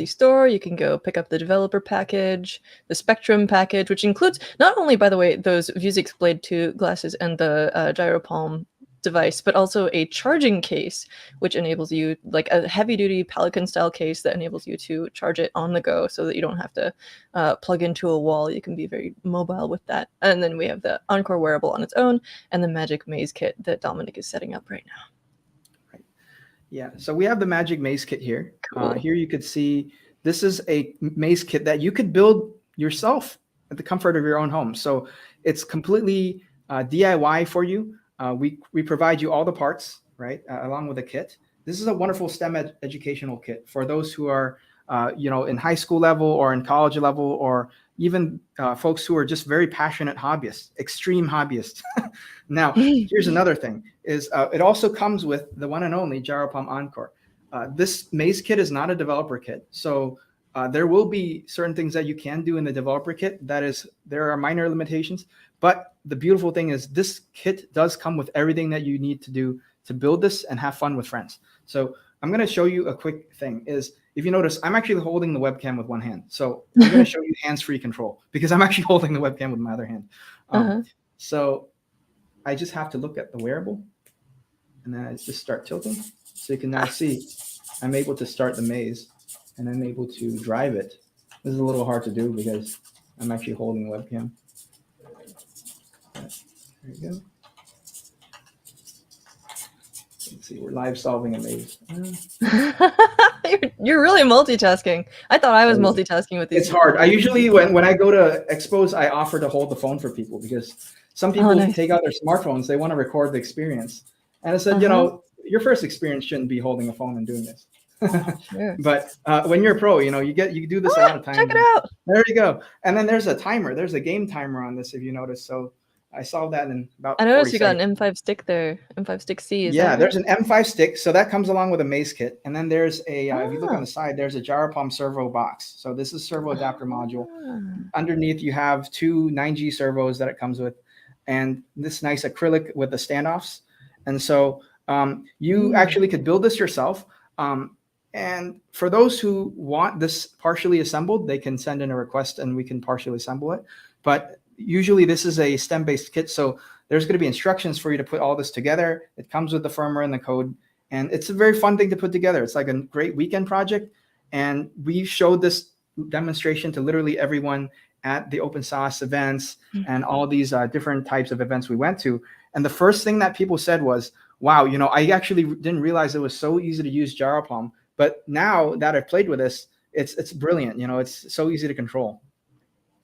store. You can go pick up the developer package, the Spectrum package, which includes not only, by the way, those Vuzix Blade 2 glasses and the GyroPalm device, but also a charging case, which enables you, like a heavy-duty Pelican style case that enables you to charge it on the go so that you don't have to plug into a wall. You can be very mobile with that. And then we have the Encore wearable on its own and the Magic Maze kit that Dominick is setting up right now. Yeah, so we have the Magic Maze kit here. Cool. Here you could see this is a maze kit that you could build yourself at the comfort of your own home. So it's completely DIY for you. We provide you all the parts, right, along with a kit. This is a wonderful STEM educational kit for those who are, in high school level or in college level, or even folks who are just very passionate hobbyists, extreme hobbyists. Now, here's another thing, is it also comes with the one and only GyroPalm Encore. This maze kit is not a developer kit. So there will be certain things that you can do in the developer kit. That is, there are minor limitations. But the beautiful thing is this kit does come with everything that you need to do to build this and have fun with friends. So I'm going to show you a quick thing. Is if you notice, I'm actually holding the webcam with one hand. So I'm going to show you hands-free control because I'm actually holding the webcam with my other hand. So I just have to look at the wearable and then I just start tilting. So you can now see I'm able to start the maze and I'm able to drive it. This is a little hard to do because I'm actually holding the webcam. There you go. Let's see, we're live solving a maze. You're really multitasking. I thought I was multitasking with these. It's hard. I usually, when I go to expos, I offer to hold the phone for people because some people take out their smartphones. They want to record the experience. And I said, your first experience shouldn't be holding a phone and doing this. Sure. But when you're a pro, you do this a lot of times. Check it out. There you go. And then there's a timer. There's a game timer on this, if you notice. So I solved that in about 40 I noticed you got seconds. an M5 stick there. M5 stick C. Yeah, there's an M5 stick. So that comes along with a maze kit. And then there's a, if you look on the side, there's a GyroPalm servo box. So this is servo adapter module. Underneath, you have two 9G servos that it comes with. And this nice acrylic with the standoffs. And so you actually could build this yourself. And for those who want this partially assembled, they can send in a request and we can partially assemble it. But usually this is a STEM-based kit, so there's going to be instructions for you to put all this together. It comes with the firmware and the code, and it's a very fun thing to put together. It's like a great weekend project, and we showed this demonstration to literally everyone at the open source events and all these different types of events we went to. And the first thing that people said was, wow, I actually didn't realize it was so easy to use GyroPalm, but now that I've played with this, it's brilliant. It's so easy to control.